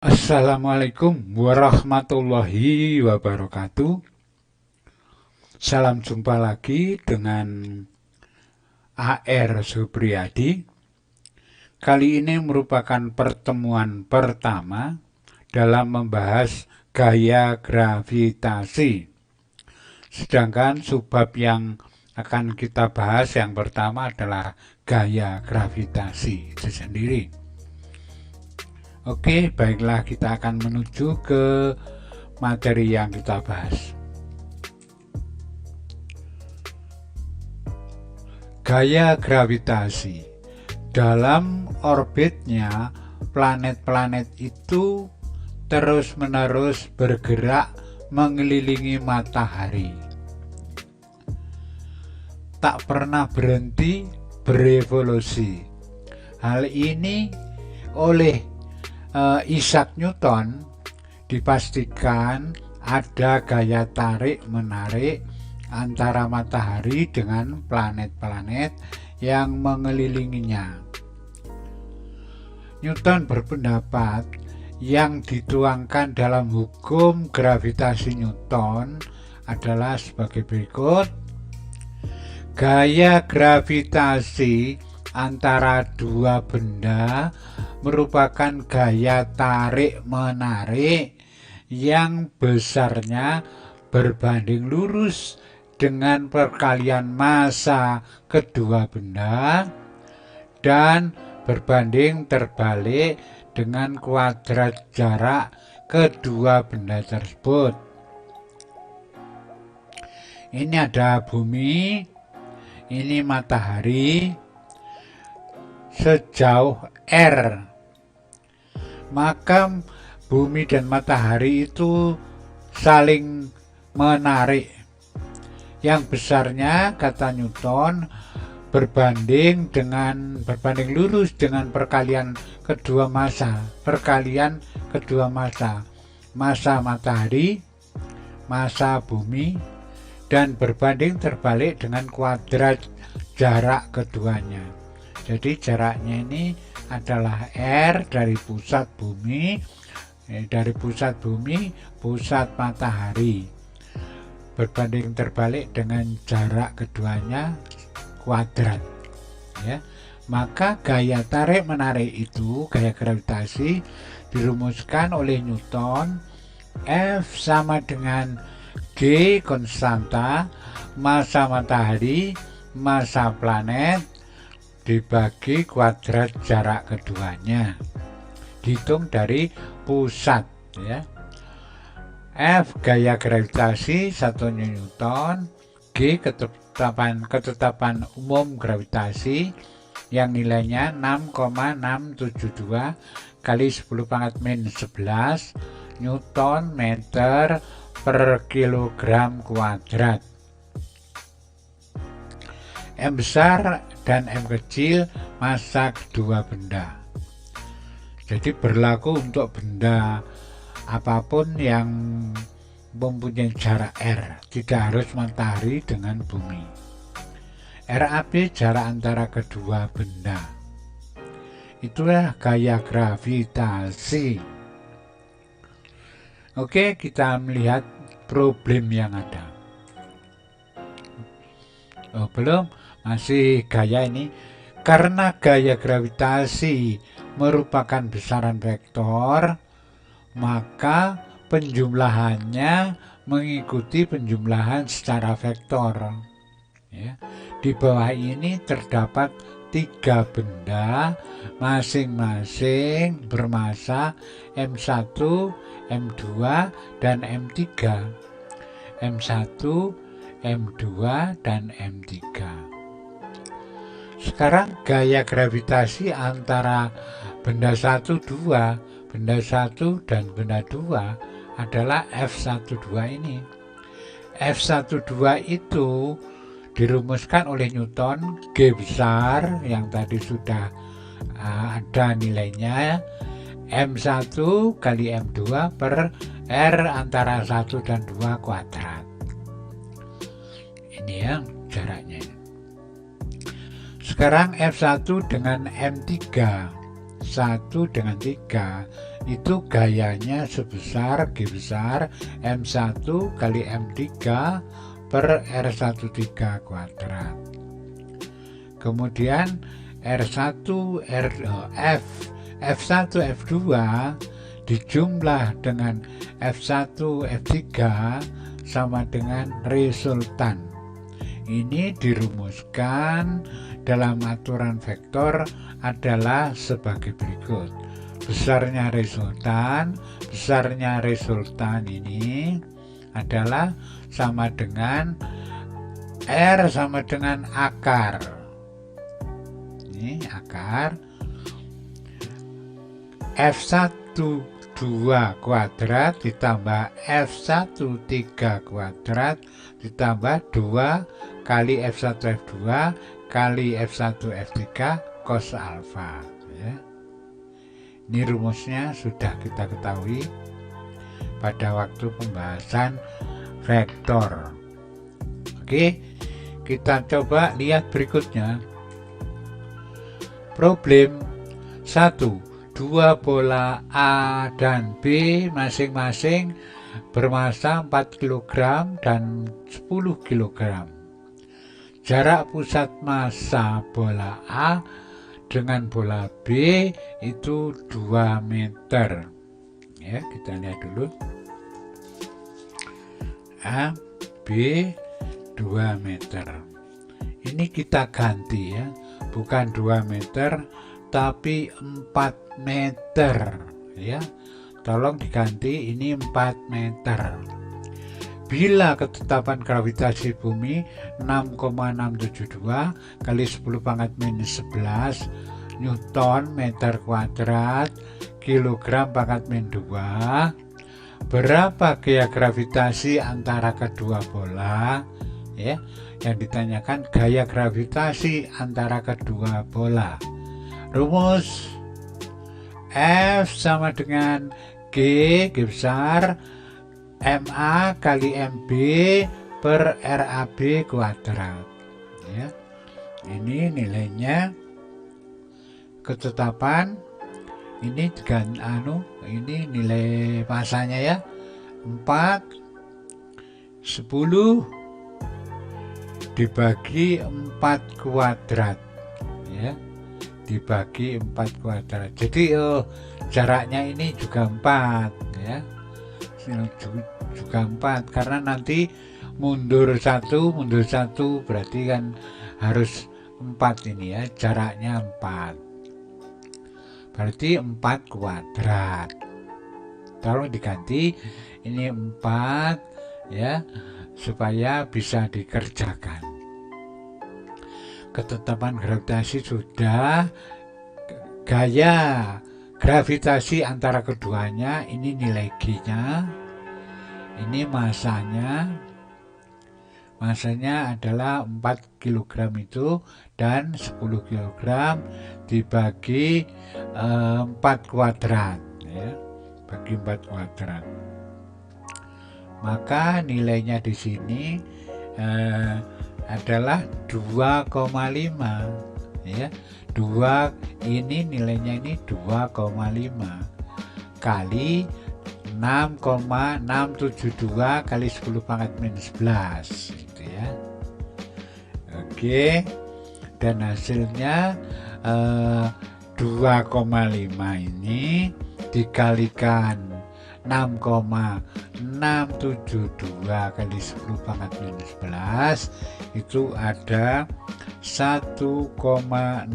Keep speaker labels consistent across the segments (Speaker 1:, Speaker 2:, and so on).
Speaker 1: Assalamualaikum warahmatullahi wabarakatuh. Salam jumpa lagi dengan AR Supriyadi. Kali ini merupakan pertemuan pertama dalam membahas gaya gravitasi. Sedangkan subbab yang akan kita bahas yang pertama adalah gaya gravitasi itu sendiri. Oke, baiklah kita akan menuju ke materi yang kita bahas. Gaya gravitasi. Dalam orbitnya, planet-planet itu terus-menerus bergerak mengelilingi matahari. Tak pernah berhenti berevolusi. Hal ini oleh Isaac Newton dipastikan ada gaya tarik-menarik antara matahari dengan planet-planet yang mengelilinginya. Newton berpendapat yang dituangkan dalam hukum gravitasi Newton adalah sebagai berikut. Gaya gravitasi antara dua benda merupakan gaya tarik-menarik yang besarnya berbanding lurus dengan perkalian massa kedua benda dan berbanding terbalik dengan kuadrat jarak kedua benda tersebut. Ini ada bumi, ini matahari, sejauh R. Maka bumi dan matahari itu saling menarik. Yang besarnya, kata Newton, berbanding lurus dengan perkalian kedua massa. Massa matahari, massa bumi, dan berbanding terbalik dengan kuadrat jarak keduanya. Jadi jaraknya ini adalah R dari pusat bumi, pusat matahari. Berbanding terbalik dengan jarak keduanya kuadrat. Ya. Maka gaya tarik-menarik itu, gaya gravitasi, dirumuskan oleh Newton. F sama dengan G konstanta, massa matahari, massa planet, dibagi kuadrat jarak keduanya, dihitung dari pusat ya. F gaya gravitasi 1 Newton, G ketetapan umum gravitasi yang nilainya 6,672 kali 10⁻⁻11 Newton meter per kilogram kuadrat. M besar dan M kecil massa kedua benda. Jadi berlaku untuk benda apapun yang mempunyai jarak R, tidak harus matahari dengan bumi. RAB jarak antara kedua benda. Itulah gaya gravitasi. Oke, kita melihat problem yang ada. Oh, belum, masih gaya ini. Karena gaya gravitasi merupakan besaran vektor, maka penjumlahannya mengikuti penjumlahan secara vektor. Ya. Di bawah ini terdapat 3 benda masing-masing bermassa M1, M2, dan M3. M1, M2, dan M3. Sekarang gaya gravitasi antara benda 1, 2, benda 1 dan benda 2 adalah F12 ini. F12 itu dirumuskan oleh Newton, G besar yang tadi sudah ada nilainya, M1 kali M2 per R antara 1 dan 2 kuadrat. Ini yang jaraknya. Sekarang F1 dengan M3, 1 dengan 3 itu gayanya sebesar G besar M1 kali M3 per R13 kuadrat. Kemudian R1 F1 F2 dijumlah dengan F1 F3 sama dengan resultan. Ini dirumuskan dalam aturan vektor adalah sebagai berikut. Besarnya resultan ini adalah sama dengan R sama dengan akar. Ini akar F1 2 kuadrat ditambah F1 3 kuadrat ditambah 2 kali F1 F2 kali F1 F3 cos alfa, ya. Ini rumusnya sudah kita ketahui pada waktu pembahasan vektor. Oke, kita coba lihat berikutnya. Problem 1. Dua bola A dan B masing-masing bermassa 4 kg dan 10 kg. Jarak pusat massa bola A dengan bola B itu 2 meter. Ya, kita lihat dulu. A, B 2 meter. Ini kita ganti ya, bukan 2 meter tapi 4 meter ya. Tolong diganti, ini 4 meter. Bila ketetapan gravitasi bumi 6,672 kali 10 pangkat minus 11 Newton meter kuadrat kilogram pangkat min 2, berapa gaya gravitasi antara kedua bola? Ya, yang ditanyakan gaya gravitasi antara kedua bola. Rumus F sama dengan G besar MA kali MB per RAB kuadrat. Ya. Ini nilainya ketetapan. Ini dengan ini nilai masanya ya. 4 10 dibagi 4 kuadrat. Ya. Dibagi 4 kuadrat. Jadi jaraknya ini juga 4 ya. Juga 4 karena nanti mundur satu berarti kan harus 4 ini ya, jaraknya 4. Berarti 4 kuadrat. Tolong diganti ini 4 ya supaya bisa dikerjakan. Ketetapan gravitasi sudah, gaya gravitasi antara keduanya, ini nilai G-nya, ini masanya adalah 4 kg itu dan 10 kg dibagi 4 kuadrat ya, bagi 4 kuadrat. Maka nilainya di sini adalah 2,5 ya. 2 ini nilainya ini 2,5 kali 6,672 kali 10 pangkat minus 11 gitu ya. Oke, dan hasilnya 2,5 ini dikalikan 6,672 kali 10 pangkat minus 11 itu ada 1,668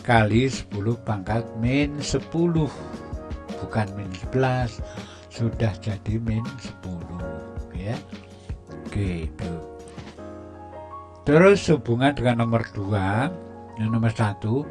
Speaker 1: kali 10 pangkat min 10, bukan min 11, sudah jadi min 10 ya. Gitu. Terus hubungan dengan nomor 2, nomor 1.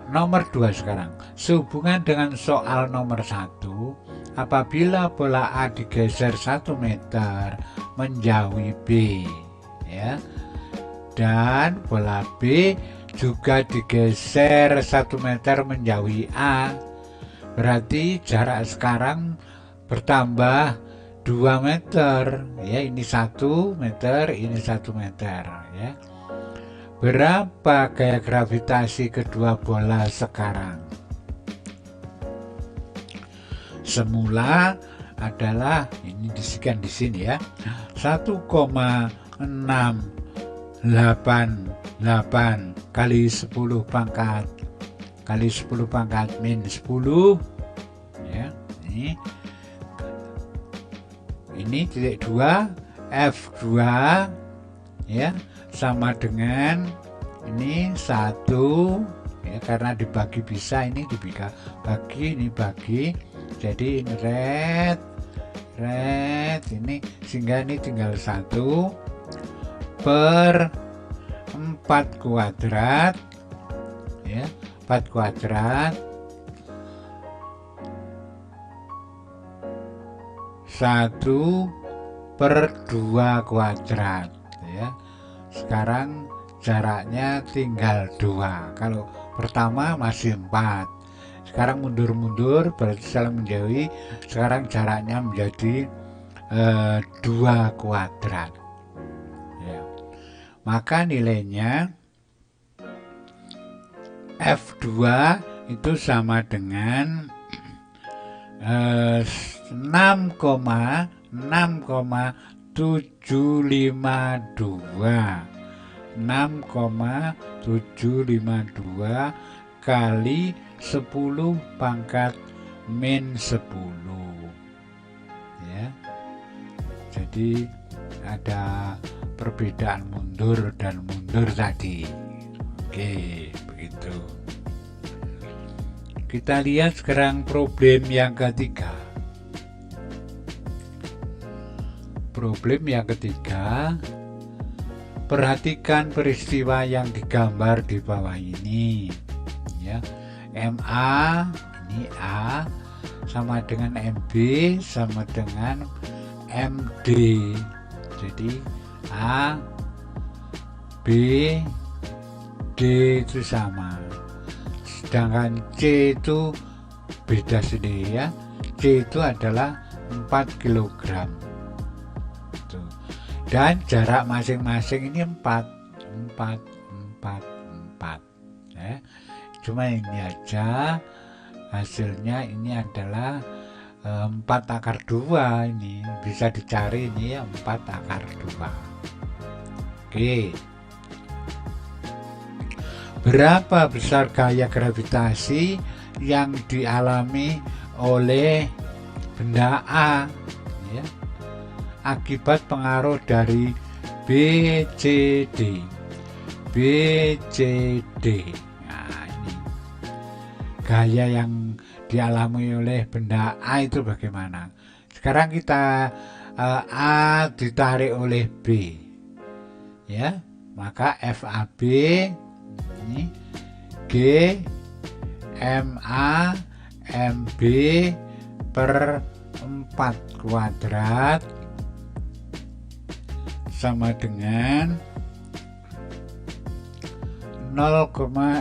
Speaker 1: Nomor 2 sekarang, sehubungan dengan soal nomor 1, apabila bola A digeser 1 meter menjauhi B ya, dan bola B juga digeser 1 meter menjauhi A, berarti jarak sekarang bertambah 2 meter ya, ini 1 meter, ini 1 meter ya. Berapa gaya gravitasi kedua bola sekarang? Semula adalah, ini disikan di sini ya, 1,688 kali 10 pangkat min 10 ya. Ini titik 2 F2 ya, sama dengan ini 1 ya, karena dibagi bisa, ini dibagi, ini bagi, jadi ini red ini, sehingga ini tinggal 1 per 4 kuadrat ya, 4 kuadrat 1 per 2 kuadrat ya. Sekarang jaraknya tinggal 2. Kalau pertama masih 4. Sekarang mundur-mundur berarti saling menjauhi. Sekarang jaraknya menjadi 2 kuadrat ya. Maka nilainya F2 itu sama dengan 6,752 kali 10 pangkat min 10 ya. Jadi ada perbedaan mundur dan mundur tadi. Oke, begitu. Kita lihat sekarang problem yang ketiga. Problem yang ketiga, perhatikan peristiwa yang digambar di bawah ini ya. MA, ini A, sama dengan MB sama dengan MD. Jadi A, B, D itu sama. Sedangkan C itu beda sendiri ya. C itu adalah 4 kg. Dan jarak masing-masing ini 4 ya. Cuma ini aja hasilnya ini adalah 4 akar 2, ini bisa dicari, ini ya 4 akar 2. Oke. Berapa besar gaya gravitasi yang dialami oleh benda A ya, akibat pengaruh dari BCD. Nah, ini gaya yang dialami oleh benda A itu bagaimana? Sekarang kita A ditarik oleh B ya, maka FAB ini G MA MB per 4 kuadrat sama dengan 0,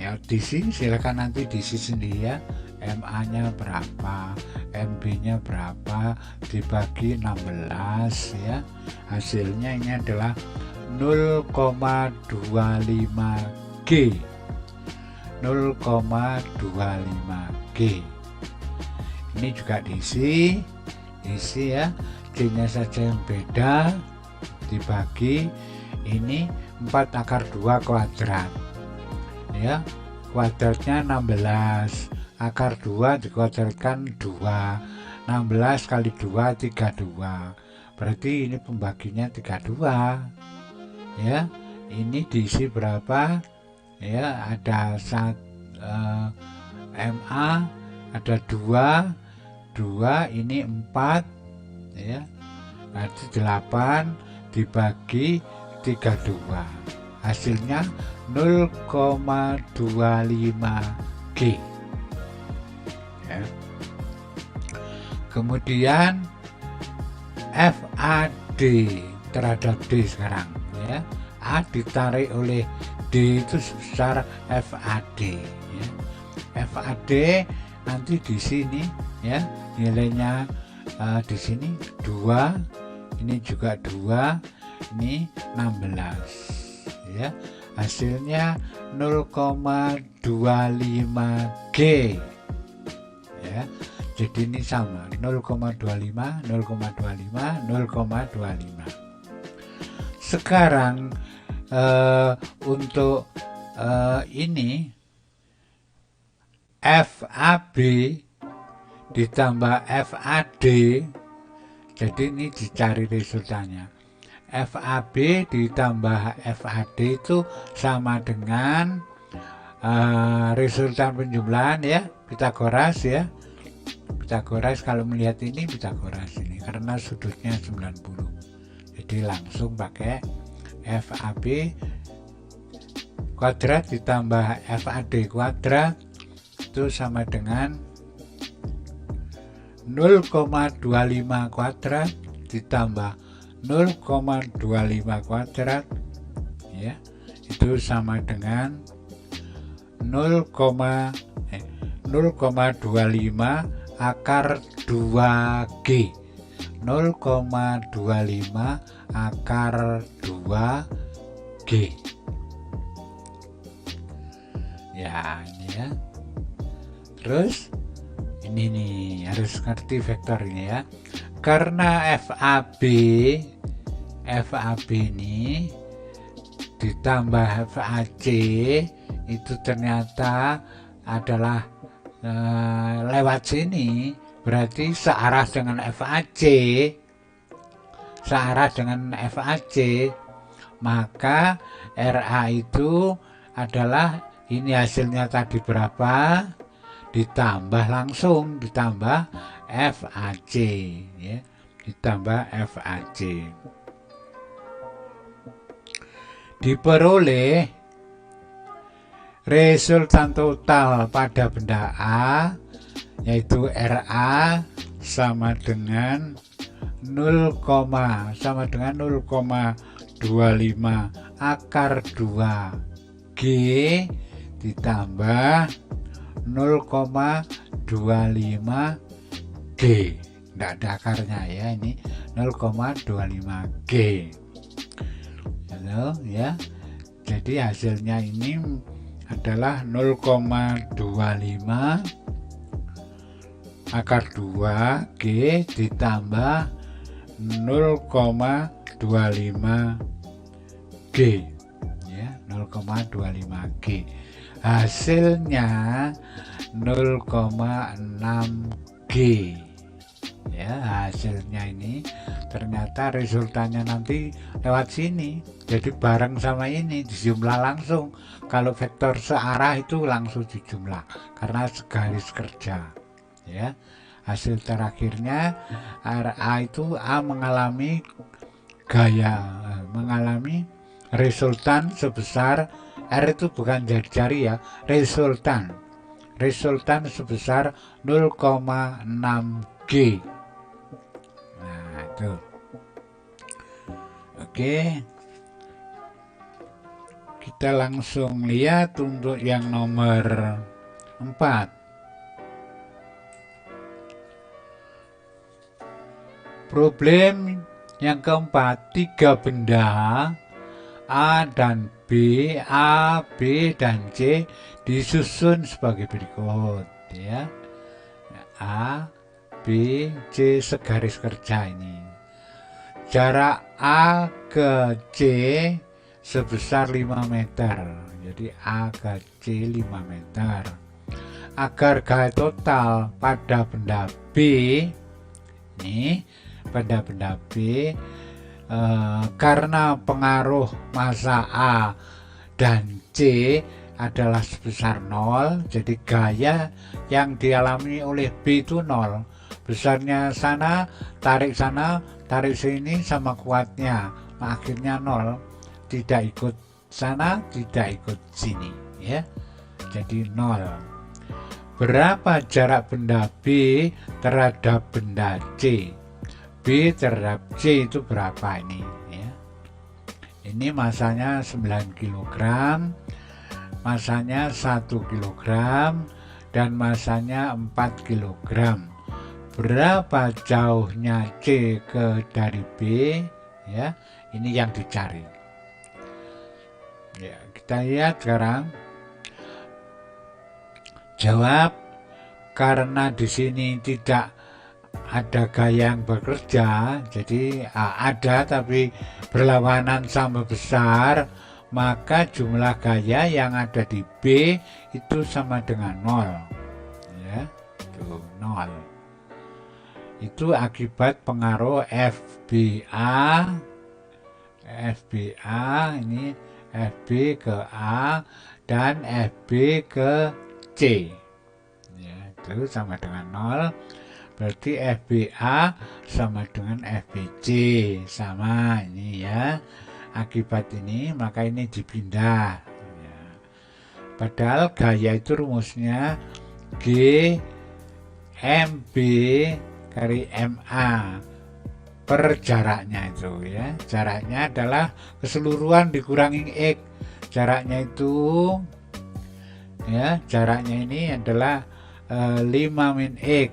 Speaker 1: ya diisi, silakan nanti diisi sendiri ya. MA nya berapa, MB nya berapa, dibagi 16 ya. Hasilnya ini adalah 0,25 G. 0,25 G. Ini juga diisi ya. G nya saja yang beda, dibagi ini 4 akar 2 kuadrat ya, kuadratnya 16, akar 2 dikuadratkan 2, 16 kali 2 32, berarti ini pembaginya 32 ya. Ini diisi berapa ya, ada MA ada 2 ini 4 ya, berarti 8 dibagi 32, hasilnya 0,25 G ya. Kemudian FAD terhadap D sekarang ya, A ditarik oleh D itu sebesar FAD ya. FAD nanti di sini ya, nilainya di sini 2, ini juga 2, ini 16 ya. hasilnya 0,25 G ya. Jadi ini sama 0,25 0,25 0,25. Sekarang untuk ini FAB ditambah FAD, jadi ini dicari resultannya. FAB ditambah FAD itu sama dengan resultan penjumlahan ya, Pitagoras ya. Pitagoras kalau melihat ini Pitagoras ini karena sudutnya 90. Jadi langsung pakai FAB kuadrat ditambah FAD kuadrat itu sama dengan 0,25 kuadrat ditambah 0,25 kuadrat ya, itu sama dengan 0,25 akar 2G. 0,25 akar 2G ya, ini ya. Terus ini nih harus ngerti vektor ini ya, karena FAB ini ditambah FAC itu ternyata adalah lewat sini, berarti searah dengan FAC, maka RA itu adalah ini hasilnya tadi berapa ditambah langsung ditambah FAC ya, ditambah FAC. Diperoleh resultan total pada benda A yaitu RA sama dengan 0,25 akar 2G ditambah 0,25G. Tidak ada akarnya ya, ini 0,25G. Halo ya. Jadi hasilnya ini adalah 0,25 akar 2G ditambah 0,25G ya, 0,25G. Hasilnya 0,6G ya, hasilnya ini ternyata resultannya nanti lewat sini, jadi bareng sama ini dijumlah langsung. Kalau vektor searah itu langsung dijumlah karena segaris kerja ya. Hasil terakhirnya RA itu A mengalami resultan sebesar, R itu bukan jari-jari ya, resultan sebesar 0,6G. Nah itu oke, kita langsung lihat untuk yang nomor 4. Problem yang keempat, 3 benda A dan B, A, B, dan C disusun sebagai berikut ya. A, B, C segaris kerja ini. Jarak A ke C sebesar 5 meter. Jadi A ke C 5 meter. Agar gaya total pada benda B ini, pada benda B karena pengaruh massa A dan C adalah sebesar 0, jadi gaya yang dialami oleh B itu 0. Besarnya sana tarik sini sama kuatnya, akhirnya 0, tidak ikut sana tidak ikut sini ya, jadi 0. Berapa jarak benda B terhadap benda C? B terhadap C itu berapa ini ya? Ini masanya 9 kg, masanya 1 kg, dan masanya 4 kg. Berapa jauhnya C dari B ya? Ini yang dicari ya, kita kita lihat sekarang. Jawab, karena di sini tidak ada gaya yang bekerja, jadi ada tapi berlawanan sama besar, maka jumlah gaya yang ada di B itu sama dengan 0. Ya, itu 0. Itu akibat pengaruh FBA ini FB ke A dan FB ke C. Ya, itu sama dengan 0. Berarti FBA sama dengan FBC, sama ini ya. Akibat ini maka ini dipindah ya. Padahal gaya itu rumusnya G MB kali MA per jaraknya itu ya. Jaraknya adalah keseluruhan dikurangi X. Jaraknya itu ya, jaraknya ini adalah 5 min X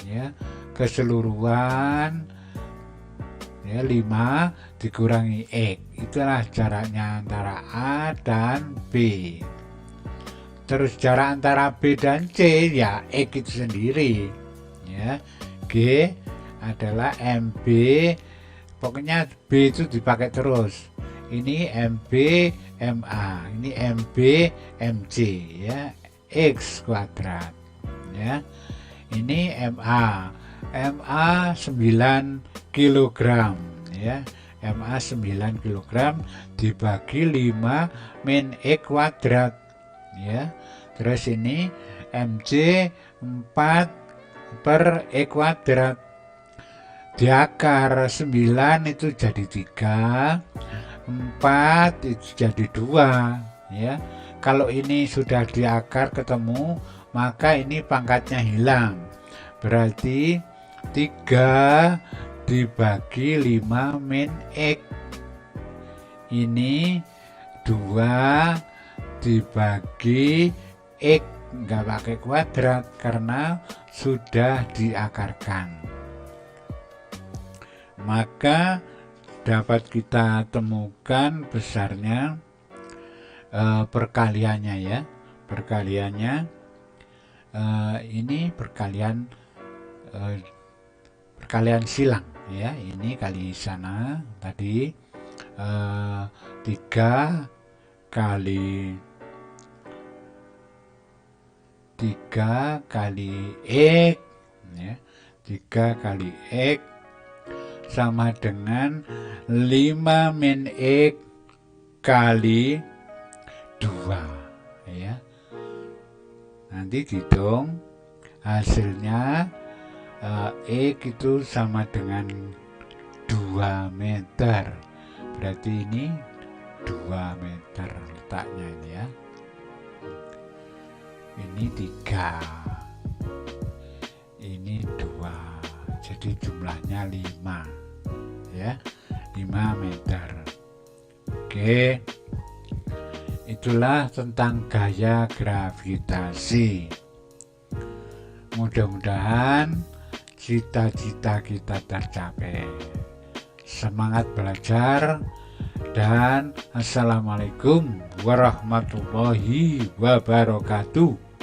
Speaker 1: ya, keseluruhan ya 5 dikurangi X, itulah jaraknya antara A dan B. Terus jarak antara B dan C ya X itu sendiri ya. G adalah MB, pokoknya B itu dipakai terus. Ini MB MA, ini MB MC ya, X kuadrat ya. Ini MA 9 kg ya. MA 9 kg dibagi 5 min X kuadrat ya. Terus ini MC 4 per X kuadrat. Diakar 9 itu jadi 3, 4 itu jadi 2 ya. Kalau ini sudah diakar ketemu, maka ini pangkatnya hilang. Berarti 3 dibagi 5 min X. Ini 2 dibagi X, nggak pakai kuadrat karena sudah diakarkan. Maka dapat kita temukan besarnya perkaliannya ya. Perkaliannya ini perkalian silang ya. Ini kali sana tadi 3 kali X ya. 3 kali X sama dengan 5 min X kali 2 ya. Nanti dihitung hasilnya X itu sama dengan 2 meter. Berarti ini 2 meter letaknya ini ya. Ini 3, ini 2, jadi jumlahnya 5 ya, 5 meter. Oke, itulah tentang gaya gravitasi. Mudah-mudahan cita-cita kita tercapai. Semangat belajar dan assalamualaikum warahmatullahi wabarakatuh.